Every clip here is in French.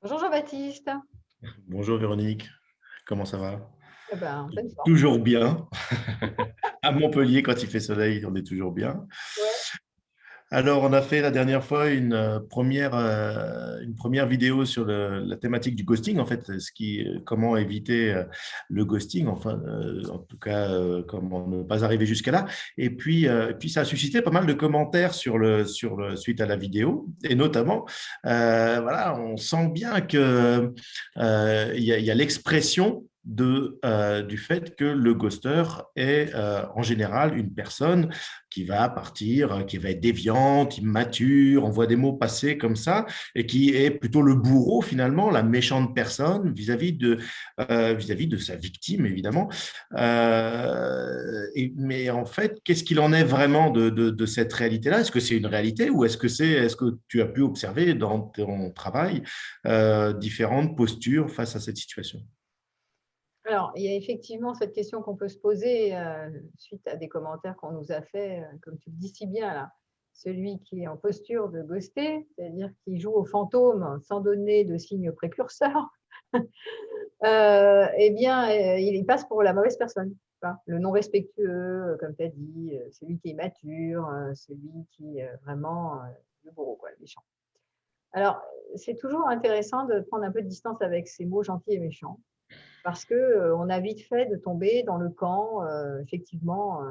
Bonjour Jean-Baptiste. Bonjour Véronique, comment ça va? Eh ben, en pleine forme. Toujours bien. À Montpellier, quand il fait soleil, on est toujours bien. Ouais. Alors, on a fait la dernière fois une première vidéo sur la thématique du ghosting, en fait, comment éviter le ghosting, enfin, en tout cas, comment ne pas arriver jusqu'à là. Et puis, ça a suscité pas mal de commentaires suite à la vidéo, et notamment, voilà, on sent bien que il y a l'expression du fait que le ghoster est en général une personne qui va partir, qui va être déviante, immature, on voit des mots passer comme ça, et qui est plutôt le bourreau finalement, la méchante personne vis-à-vis de sa victime évidemment. Mais en fait, qu'est-ce qu'il en est vraiment de cette réalité-là? Est-ce que c'est une réalité ou est-ce que tu as pu observer dans ton travail différentes postures face à cette situation? Alors, il y a effectivement cette question qu'on peut se poser suite à des commentaires qu'on nous a faits, comme tu le dis si bien là. Celui qui est en posture de ghoster, c'est-à-dire qui joue au fantôme sans donner de signe précurseur, eh bien, il passe pour la mauvaise personne. Tu vois. Le non respectueux, comme tu as dit, celui qui est immature, celui qui est vraiment le bourreau, quoi, le méchant. Alors, c'est toujours intéressant de prendre un peu de distance avec ces mots gentils et méchants. Parce que, on a vite fait de tomber dans le camp, effectivement,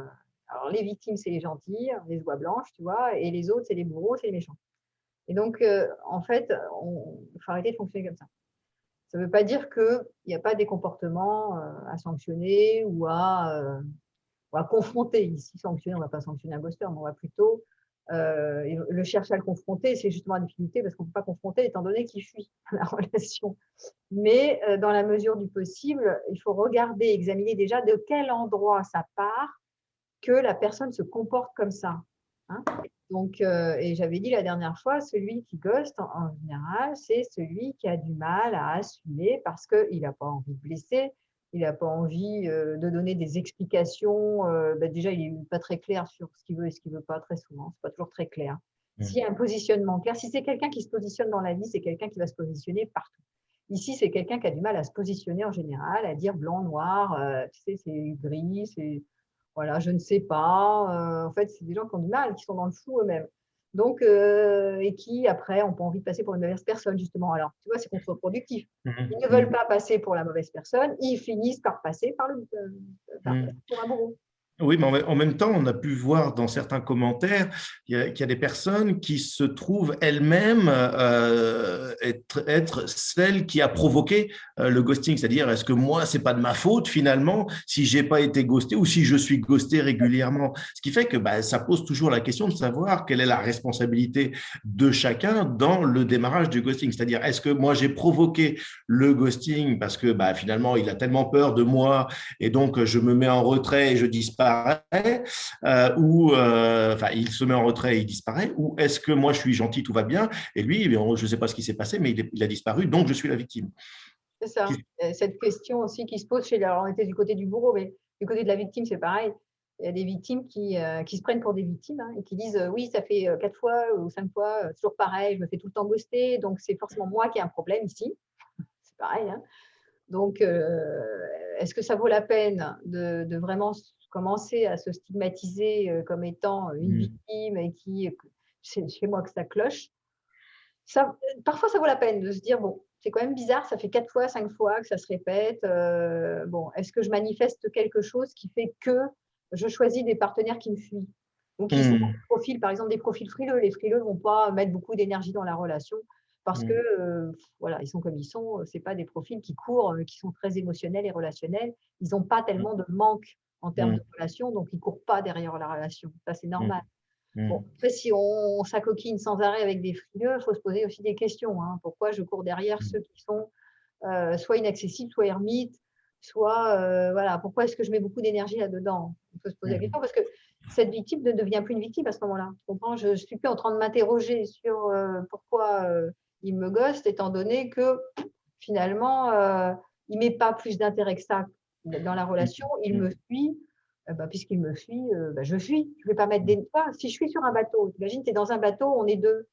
alors les victimes, c'est les gentils, les oies blanches, tu vois? Et les autres, c'est les bourreaux, c'est les méchants. Et donc, en fait, il faut arrêter de fonctionner comme ça. Ça ne veut pas dire qu'il n'y a pas des comportements, à sanctionner ou à confronter. Ici, sanctionner, on ne va pas sanctionner un ghoster, mais on va plutôt, le chercher à le confronter. C'est justement la difficulté parce qu'on ne peut pas confronter étant donné qu'il fuit la relation. Mais dans la mesure du possible, il faut regarder, examiner déjà de quel endroit ça part que la personne se comporte comme ça, hein. Donc et j'avais dit la dernière fois, celui qui ghoste en général, c'est celui qui a du mal à assumer parce qu'il n'a pas envie de blesser, il n'a pas envie, de donner des explications, déjà il est pas très clair sur ce qu'il veut et ce qu'il veut pas très souvent, c'est pas toujours très clair. S'il y a un positionnement clair, si c'est quelqu'un qui se positionne dans la vie, c'est quelqu'un qui va se positionner partout. Ici, c'est quelqu'un qui a du mal à se positionner en général, à dire blanc, noir, tu sais, c'est gris, c'est voilà, je ne sais pas. En fait, c'est des gens qui ont du mal, qui sont dans le flou eux-mêmes. Donc, et qui après ont pas envie de passer pour une mauvaise personne, justement. Alors, tu vois, c'est contre-productif. Ils Mhm, ne veulent mhm, pas passer pour la mauvaise personne, ils finissent par passer par passer mhm. pour un bourreau. Oui, mais en même temps, on a pu voir dans certains commentaires qu'il y a des personnes qui se trouvent elles-mêmes être celles qui a provoqué le ghosting. C'est-à-dire, est-ce que moi, c'est pas de ma faute finalement si j'ai pas été ghosté ou si je suis ghosté régulièrement? Ce qui fait que bah, ça pose toujours la question de savoir quelle est la responsabilité de chacun dans le démarrage du ghosting. C'est-à-dire, est-ce que moi, j'ai provoqué le ghosting parce que bah, finalement, il a tellement peur de moi et donc je me mets en retrait et je disparais, enfin il se met en retrait et il disparaît, ou est-ce que moi je suis gentil, tout va bien, et lui, je ne sais pas ce qui s'est passé, mais il a disparu, donc je suis la victime. C'est ça. Cette question aussi qui se pose chez alors on était du côté du bourreau, mais du côté de la victime, c'est pareil. Il y a des victimes qui se prennent pour des victimes, hein, et qui disent, «Oui, ça fait, 4 fois ou 5 fois, toujours pareil, je me fais tout le temps ghoster, donc c'est forcément moi qui ai un problème ici». C'est pareil, hein. Donc est-ce que ça vaut la peine de vraiment commencer à se stigmatiser, comme étant une Mm. victime et qui, c'est chez moi que ça cloche? Ça parfois ça vaut la peine de se dire: «Bon, c'est quand même bizarre, ça fait 4 fois, 5 fois que ça se répète, bon, est-ce que je manifeste quelque chose qui fait que je choisis des partenaires qui me fuient?» ou qui sont Mm. profils, par exemple, des profils frileux. Les frileux ne vont pas mettre beaucoup d'énergie dans la relation parce que, Mm. voilà, ils sont comme ils sont, c'est pas des profils qui courent, qui sont très émotionnels et relationnels. Ils n'ont pas tellement de manque en termes de Mm. relation, donc ils courent pas derrière la relation. Ça, c'est Mm. normal. Bon, Mm. après, si on s'acoquine sans arrêt avec des frileux, il faut se poser aussi des questions, hein. Pourquoi je cours derrière ceux qui sont, soit inaccessibles, soit ermites, soit, voilà, pourquoi est-ce que je mets beaucoup d'énergie là-dedans? Il faut se poser la Mm. question parce que cette victime ne devient plus une victime à ce moment-là. Tu comprends? Je suis plus en train de m'interroger sur, pourquoi, il me ghoste étant donné que finalement, il met pas plus d'intérêt que ça dans la relation, il me Mm. fuit, bah, puisqu'il me fuit, bah, je fuis. Je vais pas mettre des toi, si je suis sur un bateau, tu imagines, tu es dans un bateau, on est 2.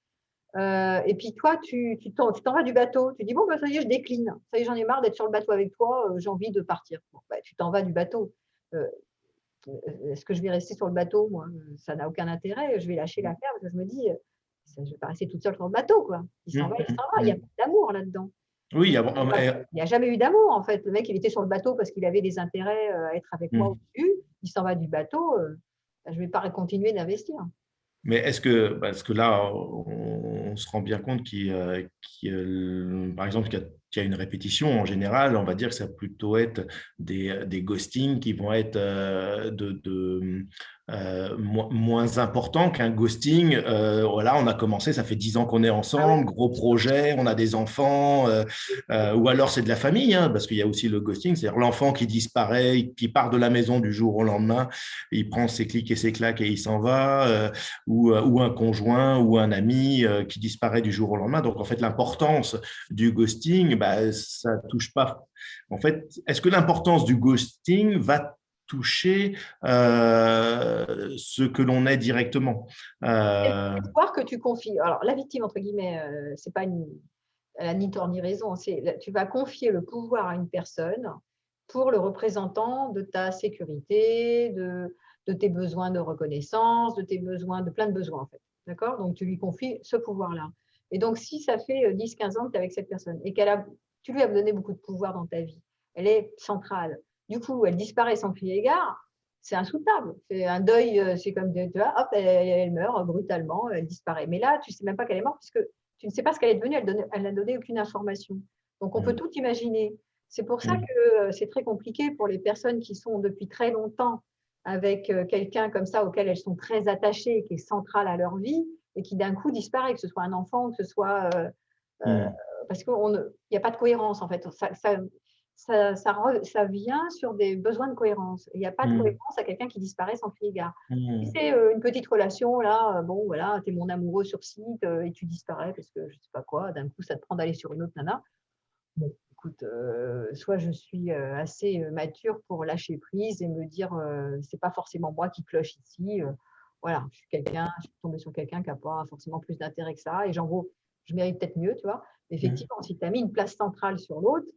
Et puis toi, tu t'en vas du bateau. Tu dis, bon, bah, ça y est, je décline. Ça y est, j'en ai marre d'être sur le bateau avec toi. J'ai envie de partir. Bon, bah, tu t'en vas du bateau. Euh, Est-ce que je vais rester sur le bateau? Moi, ça n'a aucun intérêt. Je vais lâcher l'affaire parce que je me dis, je ne vais pas rester toute seule sur le bateau, quoi. Il s'en va, il s'en va. Il n'y a pas d'amour là-dedans. Oui, Il n'y a jamais eu d'amour, en fait. Le mec, il était sur le bateau parce qu'il avait des intérêts à être avec moi au début. Il s'en va du bateau. Je ne vais pas continuer d'investir. mais est-ce que, parce que là, on se rend bien compte par exemple, qu'il y a une répétition en général, on va dire que ça va plutôt être des ghostings qui vont être moins importants qu'un ghosting. Voilà, on a commencé, ça fait 10 ans qu'on est Ah ouais. ensemble, gros projet, on a des enfants, ou alors c'est de la famille, hein, parce qu'il y a aussi le ghosting, c'est-à-dire l'enfant qui disparaît, qui part de la maison du jour au lendemain, il prend ses clics et ses claques et il s'en va. Ou un conjoint ou un ami qui disparaît du jour au lendemain. Donc, en fait, l'importance du ghosting, bah, ça touche pas. En fait, est-ce que l'importance du ghosting va toucher ce que l'on est directement? C'est Euh, le pouvoir que tu confies. Alors, la victime, entre guillemets, c'est pas elle a ni tort ni raison. Tu vas confier le pouvoir à une personne pour le représentant de ta sécurité, de tes besoins de reconnaissance, de tes besoins, de plein de besoins, en fait. D'accord? Donc, tu lui confies ce pouvoir-là. Et donc, si ça fait 10-15 ans que tu es avec cette personne et tu lui as donné beaucoup de pouvoir dans ta vie, elle est centrale. Du coup, elle disparaît sans crier égard, c'est insoutenable. C'est un deuil, c'est comme, tu vois, hop, elle meurt brutalement, elle disparaît. Mais là, tu ne sais même pas qu'elle est morte puisque tu ne sais pas ce qu'elle est devenue, elle n'a donné aucune information. Donc, on peut tout imaginer. C'est pour ça que c'est très compliqué pour les personnes qui sont depuis très longtemps avec quelqu'un comme ça auquel elles sont très attachées, qui est central à leur vie et qui d'un coup disparaît, que ce soit un enfant, que ce soit… euh, parce qu'il n'y a pas de cohérence en fait. Ça vient sur des besoins de cohérence. Il n'y a pas de cohérence à quelqu'un qui disparaît sans crier gare. Si c'est une petite relation, là, bon, voilà, tu es mon amoureux sur site et tu disparais parce que je ne sais pas quoi, d'un coup, ça te prend d'aller sur une autre nana. Bon, écoute, soit je suis assez mature pour lâcher prise et me dire, c'est pas forcément moi qui cloche ici. Voilà, je suis tombée sur quelqu'un qui n'a pas forcément plus d'intérêt que ça et je mérite peut-être mieux, tu vois. Effectivement, si tu as mis une place centrale sur l'autre,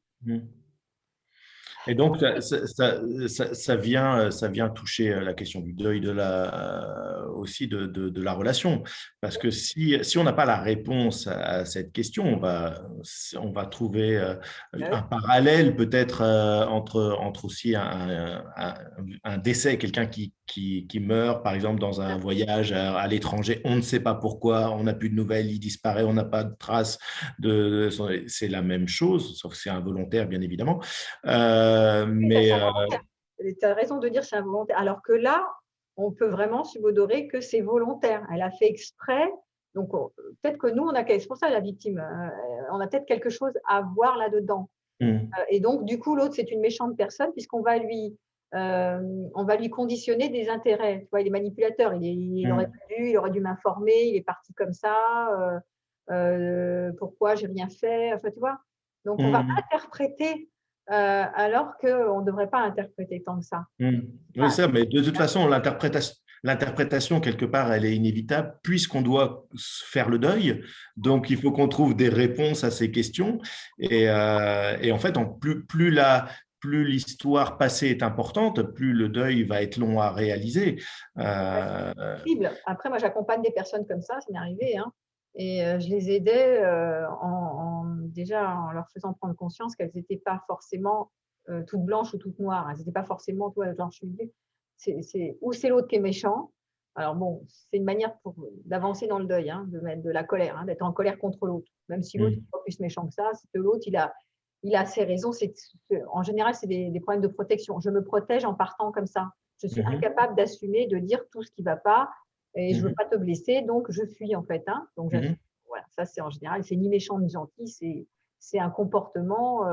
Et donc, ça vient toucher la question du deuil aussi de la relation. Parce que si on n'a pas la réponse à cette question, on va trouver un parallèle peut-être entre aussi un décès, quelqu'un qui meurt, par exemple, dans un voyage à l'étranger. On ne sait pas pourquoi, on n'a plus de nouvelles, il disparaît, on n'a pas de traces c'est la même chose, sauf que c'est involontaire, bien évidemment. oui, bah, c'est involontaire. Tu as raison de dire c'est involontaire. Alors que là, on peut vraiment subodorer que c'est volontaire. Elle a fait exprès. Donc, peut-être que nous, c'est pour ça la victime, on a peut-être quelque chose à voir là-dedans. Et donc, du coup, l'autre, c'est une méchante personne on va lui conditionner des intérêts. Tu vois, il est manipulateur. Il aurait dû m'informer. Il est parti comme ça. Pourquoi j'ai rien fait. Enfin, tu vois. Donc, on va interpréter alors qu'on ne devrait pas interpréter tant que ça. Oui, ça, mais de toute façon, l'interprétation, quelque part, elle est inévitable puisqu'on doit faire le deuil. Donc, il faut qu'on trouve des réponses à ces questions. Et en fait, plus l'histoire passée est importante, plus le deuil va être long à réaliser. C'est possible. Après, moi, j'accompagne des personnes comme ça m'est arrivé. Hein, et je les aidais déjà en leur faisant prendre conscience qu'elles n'étaient pas forcément toutes blanches ou toutes noires. Elles n'étaient pas forcément, toi, genre, je suis dit, ou c'est l'autre qui est méchant. Alors bon, c'est une manière d'avancer dans le deuil, hein, de mettre de la colère, hein, d'être en colère contre l'autre. Même si l'autre n'est pas plus méchant que ça, c'est que l'autre, il a ses raisons. En général, c'est des problèmes de protection. Je me protège en partant comme ça. Je suis incapable d'assumer, de dire tout ce qui ne va pas et je ne veux pas te blesser, donc je fuis en fait. Hein. Donc, voilà, ça, c'est en général, c'est ni méchant ni gentil, c'est un comportement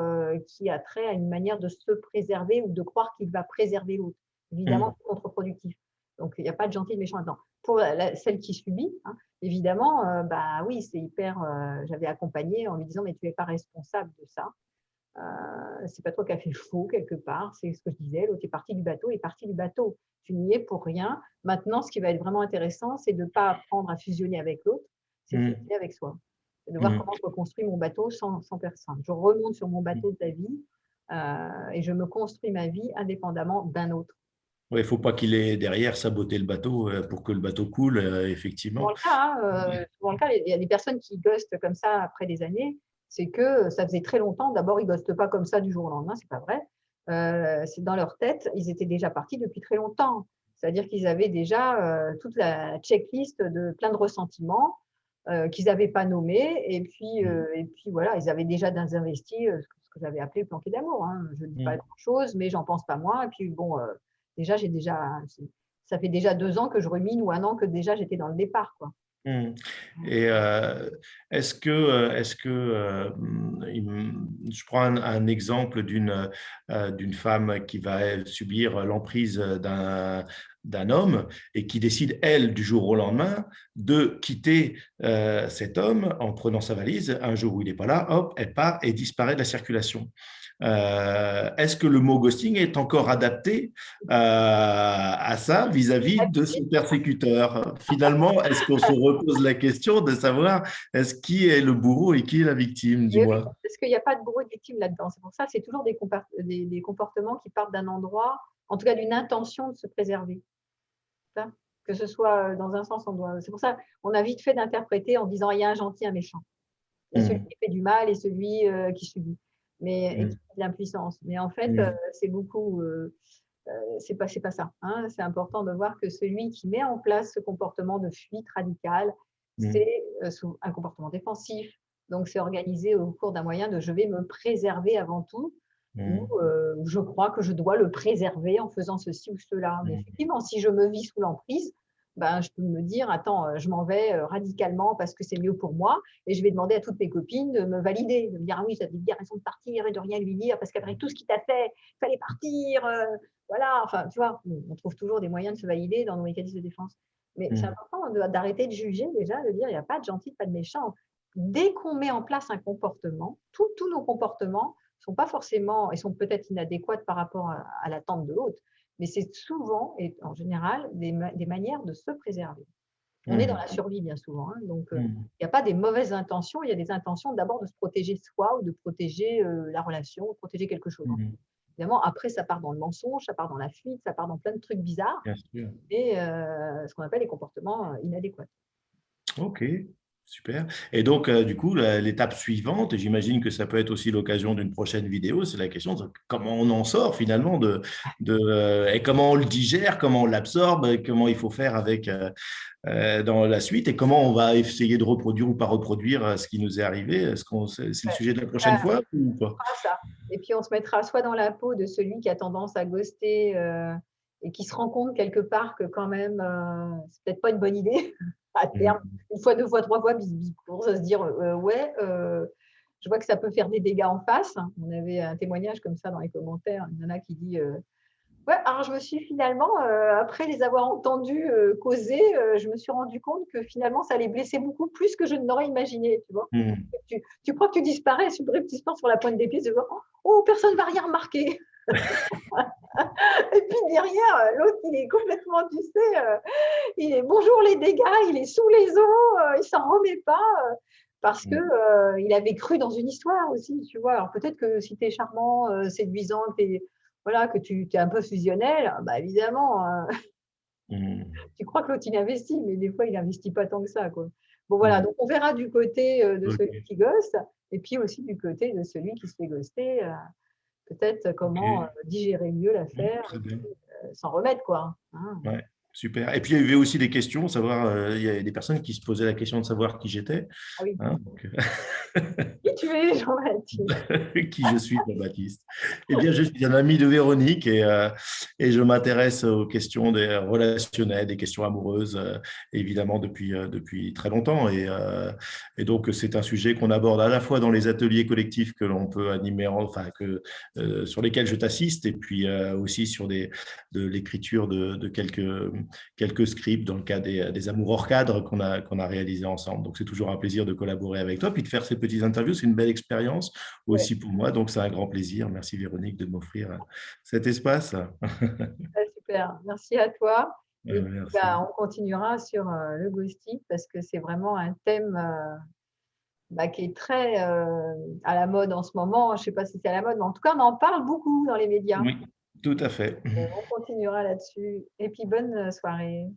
qui a trait à une manière de se préserver ou de croire qu'il va préserver l'autre. Évidemment, c'est contre-productif. Donc, il n'y a pas de gentil et de méchant là-dedans. Pour celle qui subit, hein, évidemment, bah oui, c'est hyper. J'avais accompagné en lui disant, mais tu n'es pas responsable de ça. C'est pas toi qui as fait faux quelque part, c'est ce que je disais, l'autre est parti du bateau, est parti du bateau. Tu n'y es pour rien. Maintenant, ce qui va être vraiment intéressant, c'est de ne pas apprendre à fusionner avec l'autre, c'est de se Mm. lier avec soi. C'est de voir Mm. comment je reconstruis mon bateau sans personne. Je remonte sur mon bateau de la vie et je me construis ma vie indépendamment d'un autre. Ouais, il ne faut pas qu'il ait derrière saboté le bateau pour que le bateau coule, Souvent effectivement. le cas, hein, souvent le cas, il y a des personnes qui ghostent comme ça après des années, c'est que ça faisait très longtemps. D'abord, ils ghostent pas comme ça du jour au lendemain, c'est pas vrai. C'est dans leur tête, ils étaient déjà partis depuis très longtemps. C'est-à-dire qu'ils avaient déjà toute la checklist de plein de ressentiments qu'ils n'avaient pas nommés. Mm. Et puis voilà, ils avaient déjà investi ce que j'avais appelé le planqué d'amour, hein. Je ne dis pas Mm. grand-chose, mais j'en pense pas moins. Et puis bon, déjà, ça fait déjà 2 ans que je rumine ou un an que déjà j'étais dans le départ, quoi. Mm. Et je prends un exemple d'une femme qui va subir l'emprise d'un homme et qui décide, elle, du jour au lendemain, de quitter cet homme en prenant sa valise. Un jour où il n'est pas là, hop, elle part et disparaît de la circulation. Est-ce que le mot ghosting est encore adapté à ça vis-à-vis de son persécuteur? Finalement, est-ce qu'on se repose la question de savoir est-ce qui est le bourreau et qui est la victime? Et oui, Dis-moi. parce qu'il n'y a pas de bourreau et de victime là-dedans. C'est pour ça, c'est toujours des comportements qui partent d'un endroit, en tout cas d'une intention de se préserver. Ça, que ce soit dans un sens, c'est pour ça on a vite fait d'interpréter en disant il y a un gentil, un méchant. Il y a celui Mm. qui fait du mal et celui qui subit, et qui Mm. a de l'impuissance. Mais en fait, Mm. c'est beaucoup. C'est pas ça, hein. C'est important de voir que celui qui met en place ce comportement de fuite radicale, Mm. c'est un comportement défensif. Donc, c'est organisé au cours d'un moyen de je vais me préserver avant tout, ou Mm. je crois que je dois le préserver en faisant ceci ou cela. Mais Mm. effectivement, si je me vis sous l'emprise, ben, je peux me dire, attends, je m'en vais radicalement parce que c'est mieux pour moi et je vais demander à toutes mes copines de me valider, de me dire, ah oui, ça bien raison de partir et de rien lui dire parce qu'après tout ce qu'il t'a fait, il fallait partir. Voilà, enfin, tu vois, on trouve toujours des moyens de se valider dans nos mécanismes de défense. Mais c'est Mm. important d'arrêter de juger déjà, de dire il n'y a pas de gentil, pas de méchant. Dès qu'on met en place un comportement, tous nos comportements sont pas forcément, et sont peut-être inadéquats par rapport à l'attente de l'autre, mais c'est souvent et en général des manières de se préserver. On est dans Mm. la survie bien souvent, hein, donc Mm. il n'y a pas des mauvaises intentions, il y a des intentions d'abord de se protéger soi ou de protéger la relation, ou de protéger quelque chose. Mm. Évidemment, après, ça part dans le mensonge, ça part dans la fuite, ça part dans plein de trucs bizarres Bien sûr. et ce qu'on appelle les comportements inadéquats. Ok, super. Et donc, du coup, l'étape suivante, et j'imagine que ça peut être aussi l'occasion d'une prochaine vidéo, c'est la question de comment on en sort finalement et comment on le digère, comment on l'absorbe, et comment il faut faire avec dans la suite et comment on va essayer de reproduire ou pas reproduire ce qui nous est arrivé. C'est le Ouais, sujet de la prochaine ça fois ou pas? fera ça. Et puis, on se mettra soit dans la peau de celui qui a tendance à ghoster et qui se rend compte quelque part que quand même, c'est peut-être pas une bonne idée à terme. Mm. Une fois, deux fois, trois fois, pour se dire, ouais, je vois que ça peut faire des dégâts en face. On avait un témoignage comme ça dans les commentaires, une nana qui dit, ouais, alors je me suis finalement, après les avoir entendus causer, je me suis rendu compte que finalement, ça les blessait beaucoup plus que je ne l'aurais imaginé, tu vois. Mm. Tu crois que tu disparais subrepticement sur la pointe des pieds, tu vois, oh, personne ne va rien remarquer. Et puis derrière, l'autre, il est complètement, tu sais, il est bonjour les dégâts, il est sous les eaux, il s'en remet pas. Parce que Mm. il avait cru dans une histoire aussi, tu vois. Alors peut-être que si tu es charmant, séduisant, voilà, que tu es un peu fusionnel, bah évidemment, Mm. tu crois que l'autre il investit, mais des fois il investit pas tant que ça, quoi. Bon voilà, Mm. donc on verra du côté de celui Ok, qui ghoste, et puis aussi du côté de celui qui se fait ghoster, peut-être comment ok. digérer mieux Mm. l'affaire Très et bien. puis s'en remettre, quoi, hein. Ouais, super. Et puis, il y avait aussi des questions, savoir, il y a des personnes qui se posaient la question de savoir qui j'étais. Ah oui, Hein, donc, qui tu es, Jean-Baptiste? qui je suis, Jean-Baptiste? Eh bien, je suis un ami de Véronique et je m'intéresse aux questions des relationnelles, des questions amoureuses, évidemment, depuis très longtemps. Et donc, c'est un sujet qu'on aborde à la fois dans les ateliers collectifs que l'on peut animer, enfin, sur lesquels je t'assiste, et puis aussi sur de l'écriture de quelques scripts dans le cas des amours hors cadre qu'on a réalisé ensemble. Donc, c'est toujours un plaisir de collaborer avec toi. Puis de faire ces petites interviews, c'est une belle expérience Ouais, aussi pour moi. Donc, c'est un grand plaisir. Merci Véronique de m'offrir cet espace. super. Merci à toi. Et puis, Merci. on continuera sur le ghosting parce que c'est vraiment un thème qui est très à la mode en ce moment. Je ne sais pas si c'est à la mode, mais en tout cas, on en parle beaucoup dans les médias. Oui, tout à fait. On continuera là-dessus. Et puis, bonne soirée.